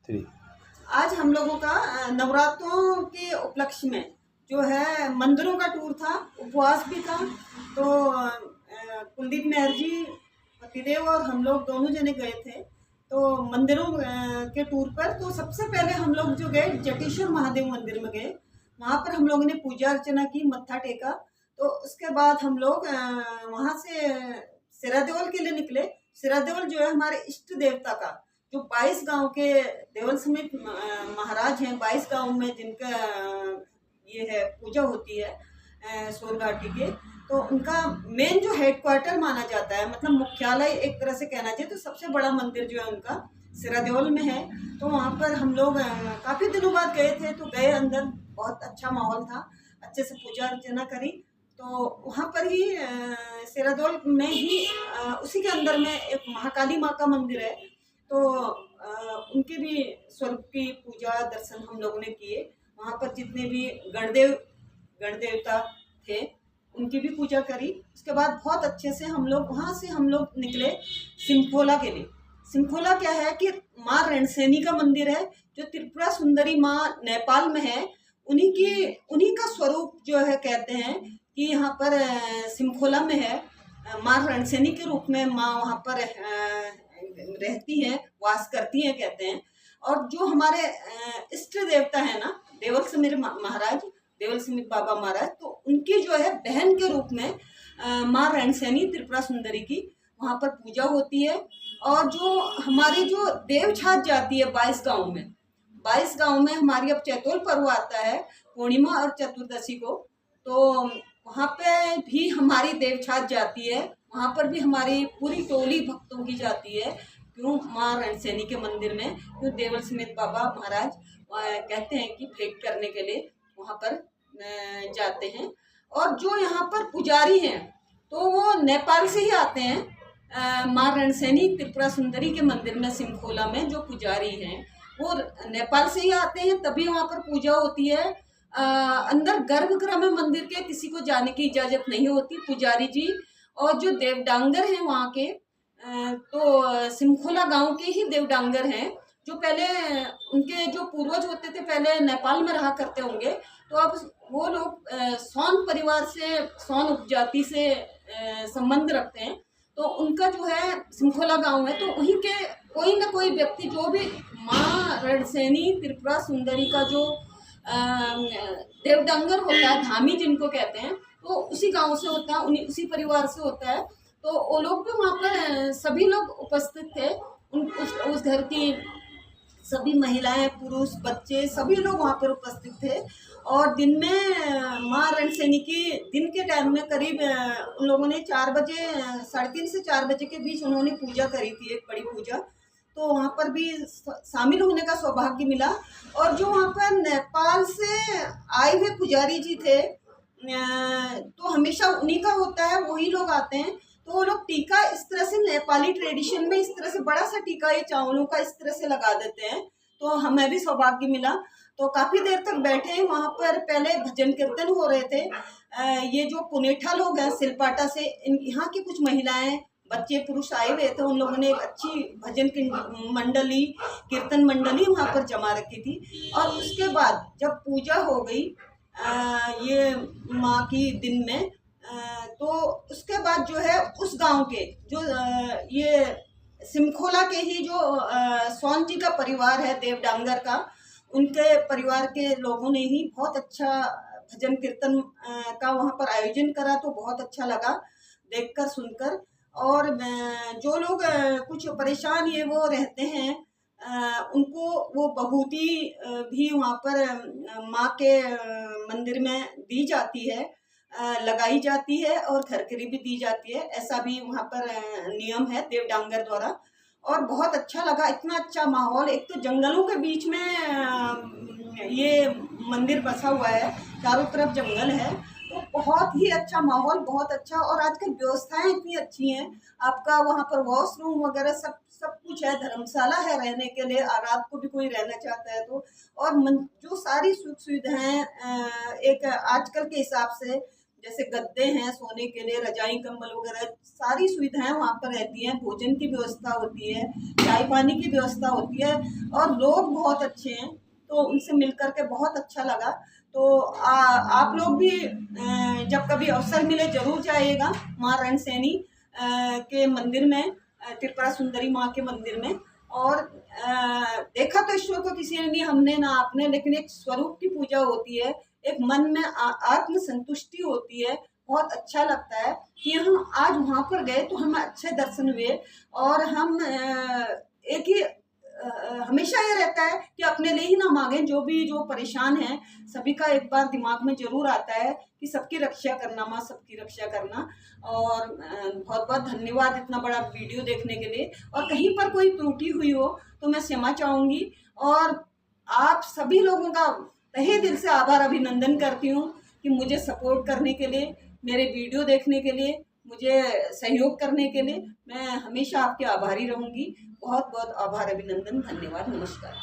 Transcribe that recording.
3। आज हम लोगों का नवरात्रों के उपलक्ष्य में जो है मंदिरों का टूर था, उपवास भी था। तो कुलदीप मेहर जी पतिदेव और हम लोग दोनों जने गए थे तो मंदिरों के टूर पर। तो सबसे पहले हम लोग जो गए जटेश्वर महादेव मंदिर में गए, वहाँ पर हम लोगों ने पूजा अर्चना की, मत्था टेका। तो उसके बाद हम लोग वहाँ से सिरादेवल के लिए निकले। सिरादेवल जो है हमारे इष्ट देवता का, जो 22 गांव के देवल समेत महाराज हैं, 22 गांव में जिनका ये है पूजा होती है सोर घाटी के। तो उनका मेन जो हेडक्वार्टर माना जाता है, मतलब मुख्यालय एक तरह से कहना चाहिए, तो सबसे बड़ा मंदिर जो है उनका सिरादेवल में है। तो वहाँ पर हम लोग काफ़ी दिनों बाद गए थे। तो गए अंदर, बहुत अच्छा माहौल था, अच्छे से पूजा अर्चना करी। तो वहाँ पर ही सिरादेवल में ही उसी के अंदर में एक महाकाली माँ का मंदिर है। तो उनके भी स्वरूप की पूजा दर्शन हम लोगों ने किए। वहाँ पर जितने भी गणदेवता थे उनकी भी पूजा करी। उसके बाद बहुत अच्छे से हम लोग वहाँ से निकले सिंखोला के लिए। सिंखोला क्या है कि माँ रणसैनी का मंदिर है, जो त्रिपुरा सुंदरी माँ नेपाल में है। उन्हीं का स्वरूप जो है कहते हैं कि यहाँ पर सिंखोला में है। माँ रणसैनी के रूप में माँ वहाँ पर रहती हैं, वास करती हैं कहते हैं। और जो हमारे इष्ट देवता है ना, देवल समीर महाराज, देवल समीर बाबा महाराज, तो उनकी जो है बहन के रूप में माँ रणसैनी त्रिपुरा सुंदरी की वहाँ पर पूजा होती है। और जो हमारी जो देव छात जाती है 22 गांव में हमारी अब चैतोल पर्व आता है पूर्णिमा और चतुर्दशी को। तो वहाँ पे भी हमारी देव छात जाती है, वहाँ पर भी हमारी पूरी टोली भक्तों की जाती है। क्यों? माँ रणसैनी के मंदिर में, क्यों देवल समेत बाबा महाराज कहते हैं कि भेंट करने के लिए वहाँ पर जाते हैं। और जो यहाँ पर पुजारी हैं तो वो नेपाल से ही आते हैं। माँ रणसैनी त्रिपुरा सुंदरी के मंदिर में सिंखोला में जो पुजारी हैं वो नेपाल से ही आते हैं, तभी वहाँ पर पूजा होती है। अंदर गर्भगृह में मंदिर के किसी को जाने की इजाज़त नहीं होती, पुजारी जी और जो देवडांगर हैं वहाँ के। तो सिंखोला गांव के ही देवडांगर हैं, जो पहले उनके जो पूर्वज होते थे पहले नेपाल में रहा करते होंगे। तो अब वो लोग सोन परिवार से, सोन उपजाति से संबंध रखते हैं। तो उनका जो है सिंखोला गांव है, तो वहीं के कोई ना कोई व्यक्ति जो भी माँ रणसैनी त्रिपुरा सुंदरी का जो देवडांगर होता है, धामी जिनको कहते हैं, तो उसी गांव से होता है, उसी परिवार से होता है। तो वो लोग भी वहाँ पर सभी लोग उपस्थित थे। उस घर की सभी महिलाएं, पुरुष, बच्चे सभी लोग वहाँ पर उपस्थित थे। और दिन में माँ रणसैनी की दिन के टाइम में करीब उन लोगों ने 4 बजे, 3:30 से 4 बजे के बीच उन्होंने पूजा करी थी, एक बड़ी पूजा। तो वहाँ पर भी शामिल होने का सौभाग्य मिला। और जो वहाँ पर नेपाल से आए हुए पुजारी जी थे, तो हमेशा उन्हीं का होता है, वही लोग आते हैं। तो वो लोग टीका इस तरह से नेपाली ट्रेडिशन में इस तरह से बड़ा सा टीका ये चावलों का इस तरह से लगा देते हैं। तो हमें भी सौभाग्य मिला। तो काफ़ी देर तक बैठे वहाँ पर, पहले भजन कीर्तन हो रहे थे। ये जो पुनेठा लोग हैं सिलपाटा से, यहाँ की कुछ महिलाएं, बच्चे, पुरुष आए हुए थे। उन लोगों ने एक अच्छी भजन की मंडली, कीर्तन मंडली वहाँ पर जमा रखी थी। और उसके बाद जब पूजा हो गई ये माँ की दिन में, तो उसके बाद जो है उस गांव के जो ये सिंखोला के ही जो सोन जी का परिवार है देवडांगर का, उनके परिवार के लोगों ने ही बहुत अच्छा भजन कीर्तन का वहाँ पर आयोजन करा। तो बहुत अच्छा लगा देखकर, सुनकर। और जो लोग कुछ परेशान ये वो रहते हैं, उनको वो बहूती भी वहाँ पर माँ के मंदिर में दी जाती है, लगाई जाती है, और घरकरी भी दी जाती है। ऐसा भी वहाँ पर नियम है देवडांगर द्वारा। और बहुत अच्छा लगा, इतना अच्छा माहौल। एक तो जंगलों के बीच में ये मंदिर बसा हुआ है, चारों तरफ जंगल है। तो बहुत ही अच्छा माहौल, बहुत अच्छा। और आजकल व्यवस्थाएं इतनी अच्छी हैं, आपका वहाँ पर वॉशरूम वगैरह सब कुछ है, धर्मशाला है रहने के लिए, रात को भी कोई रहना चाहता है तो। और जो सारी सुख सुविधाएं एक आजकल के हिसाब से जैसे गद्दे हैं सोने के लिए, रजाई कंबल वगैरह सारी सुविधाएं वहाँ पर रहती हैं। भोजन की व्यवस्था होती है, चाय पानी की व्यवस्था होती है और लोग बहुत अच्छे हैं। तो उनसे मिल करके बहुत अच्छा लगा। तो आप लोग भी जब कभी अवसर मिले ज़रूर जाइएगा माँ रणसैनी के मंदिर में, त्रिपुरा सुंदरी माँ के मंदिर में। और देखा तो ईश्वर को किसी ने नहीं, हमने ना आपने, लेकिन एक स्वरूप की पूजा होती है, एक मन में आत्म संतुष्टि होती है। बहुत अच्छा लगता है कि हम आज वहाँ पर गए तो हमें अच्छे दर्शन हुए। और हम एक ही हमेशा ये रहता है कि अपने लिए ही ना मांगे, जो परेशान हैं सभी का एक बार दिमाग में जरूर आता है कि सबकी रक्षा करना माँ, सबकी रक्षा करना। और बहुत बहुत धन्यवाद इतना बड़ा वीडियो देखने के लिए। और कहीं पर कोई त्रुटि हुई हो तो मैं क्षमा चाहूँगी। और आप सभी लोगों का तहे दिल से आभार अभिनंदन करती हूँ कि मुझे सपोर्ट करने के लिए, मेरे वीडियो देखने के लिए, मुझे सहयोग करने के लिए। मैं हमेशा आपके आभारी रहूँगी। बहुत बहुत आभार अभिनंदन, धन्यवाद, नमस्कार।